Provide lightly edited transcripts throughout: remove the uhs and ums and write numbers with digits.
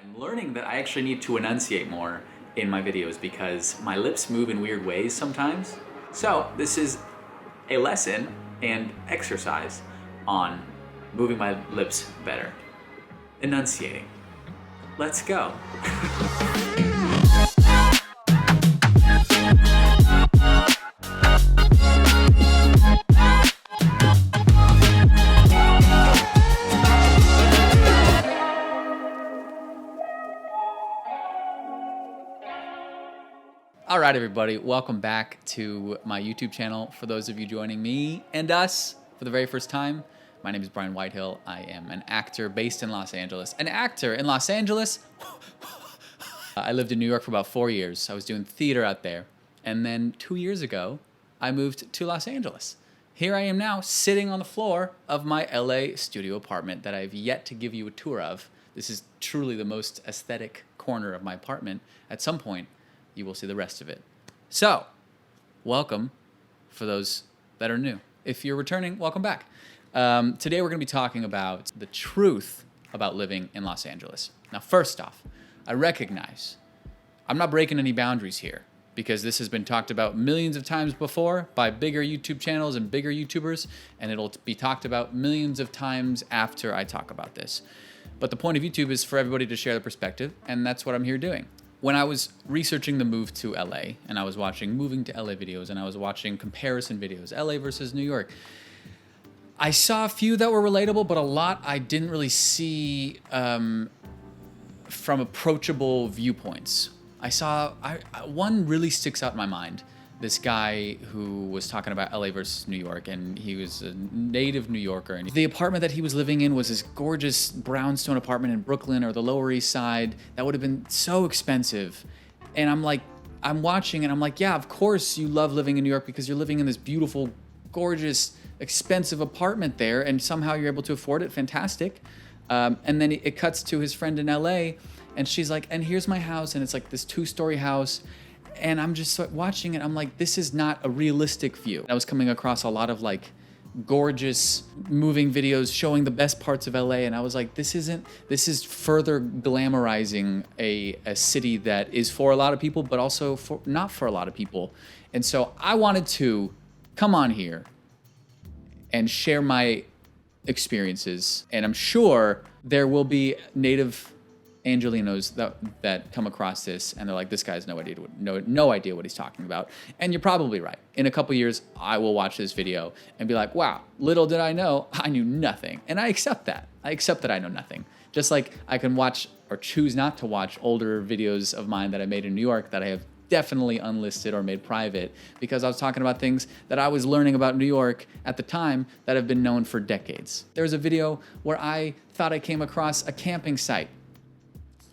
I'm learning that I actually need to enunciate more in my videos because my lips move in weird ways sometimes. So this is a lesson and exercise on moving my lips better. Enunciating. Let's go. All right, everybody, welcome back to my YouTube channel. For those of you joining me and us for the very first time, my name is Brian Whitehill. I am an actor based in Los Angeles. An actor in Los Angeles? I lived in New York for about 4 years. I was doing theater out there. And then 2 years ago, I moved to Los Angeles. Here I am now, sitting on the floor of my LA studio apartment that I've yet to give you a tour of. This is truly the most aesthetic corner of my apartment. At some point, you will see the rest of it. So, welcome for those that are new. If you're returning, welcome back. Today we're going to be talking about the truth about living in Los Angeles. Now, first off, I recognize I'm not breaking any boundaries here because this has been talked about millions of times before by bigger YouTube channels and bigger YouTubers, and it'll be talked about millions of times after I talk about this. But the point of YouTube is for everybody to share their perspective, and that's what I'm here doing. When I was researching the move to LA, and I was watching moving to LA videos, and I was watching comparison videos, LA versus New York, I saw a few that were relatable, but a lot I didn't really see from approachable viewpoints. One really sticks out in my mind. This guy who was talking about LA versus New York, and he was a native New Yorker. And the apartment that he was living in was this gorgeous brownstone apartment in Brooklyn or the Lower East Side that would have been so expensive. And I'm watching and I'm like, yeah, of course you love living in New York because you're living in this beautiful, gorgeous, expensive apartment there, and somehow you're able to afford it. Fantastic. And then it cuts to his friend in LA, and she's like, and here's my house, and it's like this 2-story house. And I'm just watching it. I'm like, this is not a realistic view. I was coming across a lot of like gorgeous moving videos showing the best parts of LA. And I was like, this is further glamorizing a city that is for a lot of people, but also not for a lot of people. And so I wanted to come on here and share my experiences. And I'm sure there will be native Angelinos that come across this and they're like, this guy has no idea what he's talking about. And you're probably right. In a couple years, I will watch this video and be like, wow, little did I know, I knew nothing. And I accept that. I accept that I know nothing. Just like I can watch or choose not to watch older videos of mine that I made in New York that I have definitely unlisted or made private because I was talking about things that I was learning about New York at the time that have been known for decades. There was a video where I thought I came across a camping site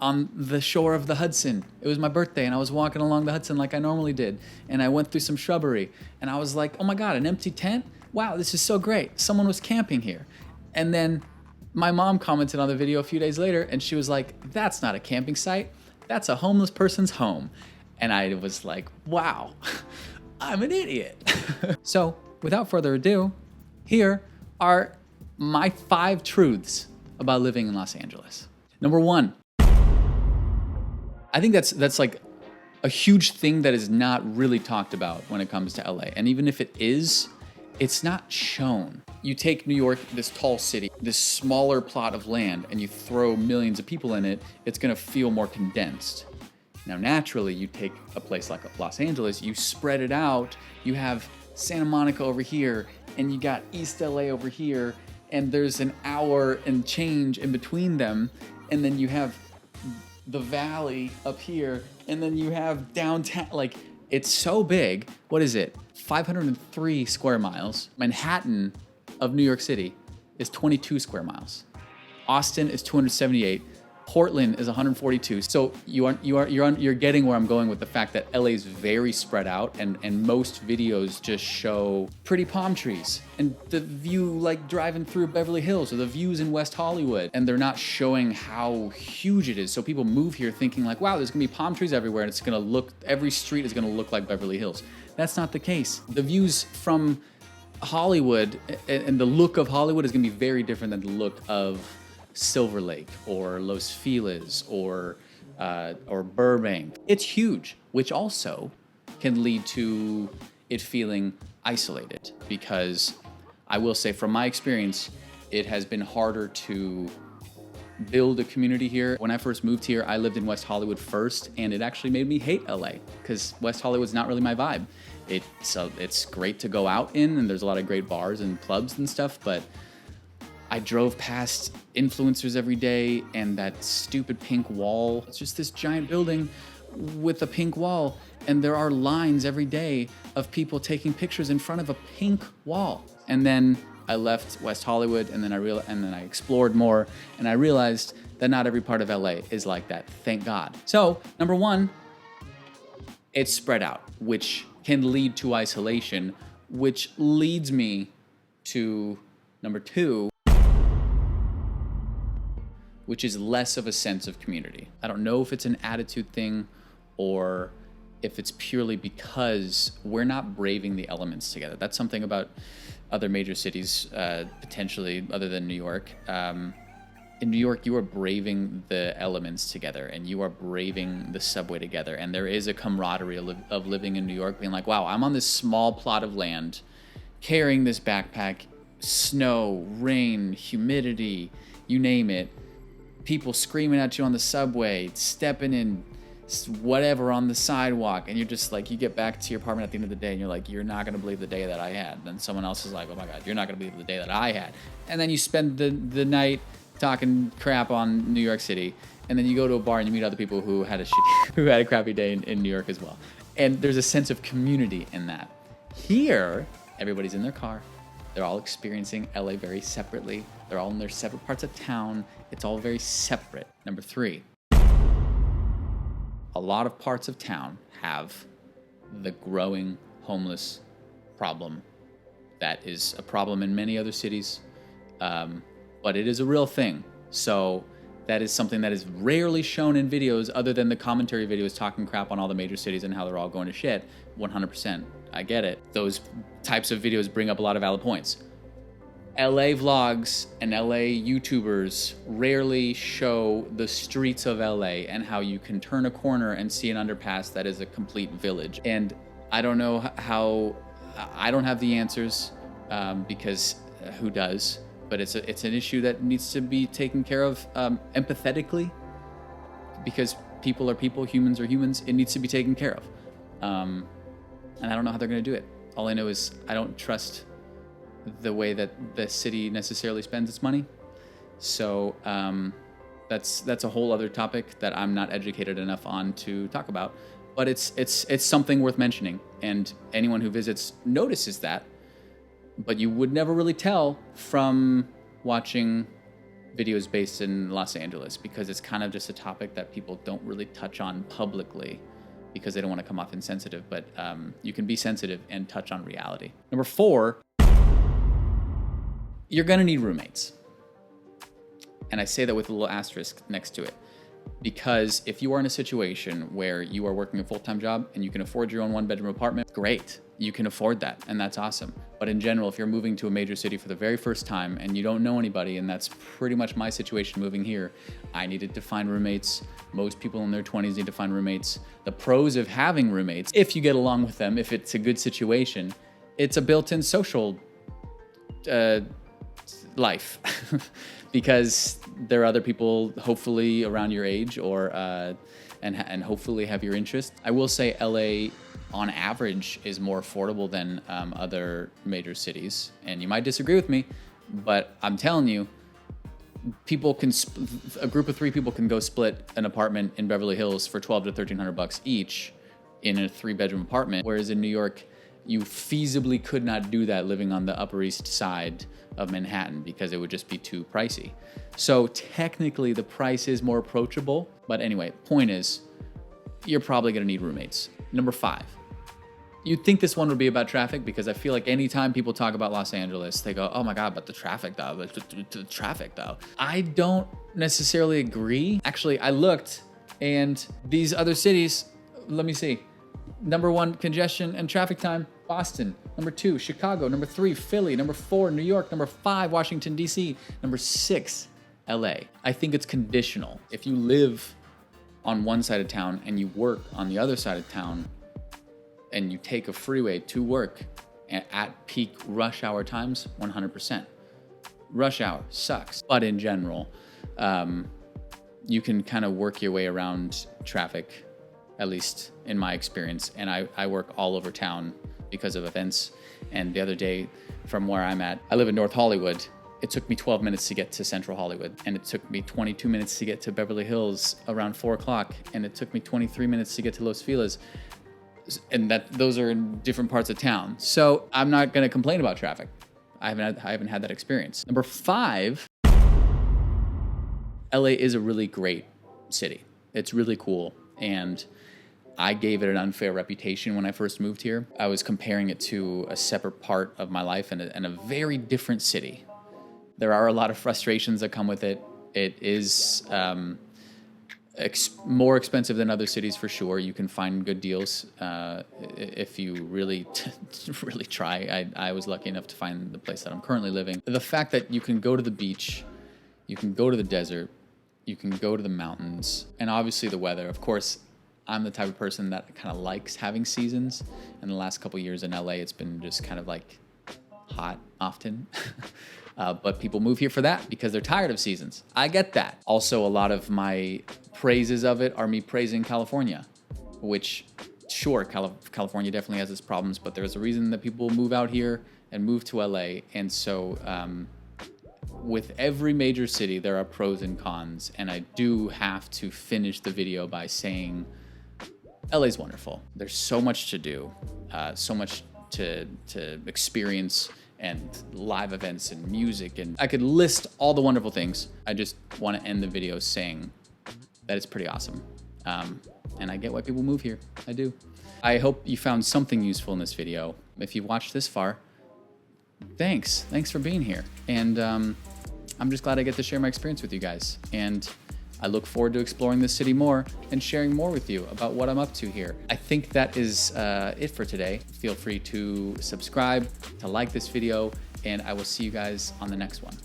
on the shore of the Hudson. It was my birthday and I was walking along the Hudson like I normally did. And I went through some shrubbery and I was like, oh my God, an empty tent? Wow, this is so great. Someone was camping here. And then my mom commented on the video a few days later and she was like, that's not a camping site. That's a homeless person's home. And I was like, wow, I'm an idiot. So without further ado, here are my 5 truths about living in Los Angeles. Number 1, I think that's like a huge thing that is not really talked about when it comes to LA. And even if it is, it's not shown. You take New York, this tall city, this smaller plot of land, and you throw millions of people in it, it's gonna feel more condensed. Now, naturally, you take a place like Los Angeles, you spread it out, you have Santa Monica over here, and you got East LA over here, and there's an hour and change in between them, and then you have the valley up here, and then you have downtown. Like, it's so big. What is it? 503 square miles. Manhattan of New York City is 22 square miles. Austin is 278. Portland is 142. So you're getting where I'm going with the fact that LA is very spread out, and most videos just show pretty palm trees and the view like driving through Beverly Hills or the views in West Hollywood, and they're not showing how huge it is. So people move here thinking like, wow, there's gonna be palm trees everywhere and it's gonna look, every street is gonna look like Beverly Hills. That's not the case. The views from Hollywood and the look of Hollywood is gonna be very different than the look of Silver Lake or Los Feliz or Burbank. It's huge, which also can lead to it feeling isolated, because I will say from my experience, it has been harder to build a community here. When I first moved here, I lived in West Hollywood first, and it actually made me hate LA because West Hollywood's not really my vibe. It's great to go out in, and there's a lot of great bars and clubs and stuff, but I drove past influencers every day, and that stupid pink wall. It's just this giant building with a pink wall, and there are lines every day of people taking pictures in front of a pink wall. And then I left West Hollywood, and then I explored more, and I realized that not every part of LA is like that. Thank God. So, number one, it's spread out, which can lead to isolation, which leads me to number two, which is less of a sense of community. I don't know if it's an attitude thing or if it's purely because we're not braving the elements together. That's something about other major cities, potentially other than New York. In New York, you are braving the elements together, and you are braving the subway together. And there is a camaraderie of living in New York, being like, wow, I'm on this small plot of land, carrying this backpack, snow, rain, humidity, you name it. People screaming at you on the subway, stepping in whatever on the sidewalk, and you're just like, you get back to your apartment at the end of the day, and you're like, you're not gonna believe the day that I had. Then someone else is like, oh my God, you're not gonna believe the day that I had. And then you spend the night talking crap on New York City, and then you go to a bar and you meet other people who had a crappy day in New York as well. And there's a sense of community in that. Here, everybody's in their car. They're all experiencing LA very separately. They're all in their separate parts of town. It's all very separate. Number three, a lot of parts of town have the growing homeless problem. That is a problem in many other cities, but it is a real thing. So that is something that is rarely shown in videos other than the commentary videos talking crap on all the major cities and how they're all going to shit. 100%. I get it. Those types of videos bring up a lot of valid points. LA vlogs and LA YouTubers rarely show the streets of LA and how you can turn a corner and see an underpass that is a complete village. And I don't know how, I don't have the answers, because who does? But it's an issue that needs to be taken care of empathetically, because people are people, humans are humans. It needs to be taken care of. And I don't know how they're going to do it. All I know is I don't trust the way that the city necessarily spends its money. So that's a whole other topic that I'm not educated enough on to talk about. But it's something worth mentioning, and anyone who visits notices that. But you would never really tell from watching videos based in Los Angeles, because it's kind of just a topic that people don't really touch on publicly because they don't want to come off insensitive. But you can be sensitive and touch on reality. Number four, you're going to need roommates. And I say that with a little asterisk next to it, because if you are in a situation where you are working a full-time job and you can afford your own one-bedroom apartment, great. You can afford that, and that's awesome. But in general, if you're moving to a major city for the very first time and you don't know anybody, and that's pretty much my situation moving here, I needed to find roommates. Most people in their 20s need to find roommates. The pros of having roommates, if you get along with them, if it's a good situation, it's a built-in social life. Because there are other people hopefully around your age, or and hopefully have your interest. I will say LA on average is more affordable than other major cities, and you might disagree with me, but I'm telling you, people can a group of 3 people can go split an apartment in Beverly Hills for $1,200 to $1,300 each in a 3-bedroom apartment, whereas in New York you feasibly could not do that living on the Upper East Side of Manhattan, because it would just be too pricey. So technically the price is more approachable, but anyway, point is, you're probably gonna need roommates. Number 5, you'd think this one would be about traffic, because I feel like anytime people talk about Los Angeles, they go, oh my God, but the traffic though, the traffic though. I don't necessarily agree. Actually, I looked, and these other cities, let me see. Number 1, congestion and traffic time, Boston. Number 2, Chicago. Number 3, Philly. Number 4, New York. Number 5, Washington, D.C. Number 6, LA. I think it's conditional. If you live on one side of town and you work on the other side of town and you take a freeway to work at peak rush hour times, 100%. Rush hour sucks. But in general, you can kind of work your way around traffic, at least in my experience. And I work all over town because of events. And the other day, from where I'm at, I live in North Hollywood. It took me 12 minutes to get to Central Hollywood, and it took me 22 minutes to get to Beverly Hills around 4 o'clock, and it took me 23 minutes to get to Los Feliz. And those are in different parts of town. So I'm not gonna complain about traffic. I haven't had that experience. Number 5, LA is a really great city. It's really cool. And I gave it an unfair reputation when I first moved here. I was comparing it to a separate part of my life and a very different city. There are a lot of frustrations that come with it. It is more expensive than other cities for sure. You can find good deals if you really try. I was lucky enough to find the place that I'm currently living. The fact that you can go to the beach, you can go to the desert, you can go to the mountains, and obviously the weather. Of course, I'm the type of person that kind of likes having seasons. In the last couple years in LA, it's been just kind of like hot often. But people move here for that because they're tired of seasons. I get that. Also, a lot of my praises of it are me praising California, which, sure, California definitely has its problems, but there's a reason that people move out here and move to LA. And so with every major city, there are pros and cons. And I do have to finish the video by saying LA's wonderful. There's so much to do, so much to experience, and live events and music, and I could list all the wonderful things. I just want to end the video saying that it's pretty awesome. And I get why people move here. I do. I hope you found something useful in this video. If you watched this far, thanks. Thanks for being here. And I'm just glad I get to share my experience with you guys. And I look forward to exploring this city more and sharing more with you about what I'm up to here. I think that is it for today. Feel free to subscribe, to like this video, and I will see you guys on the next one.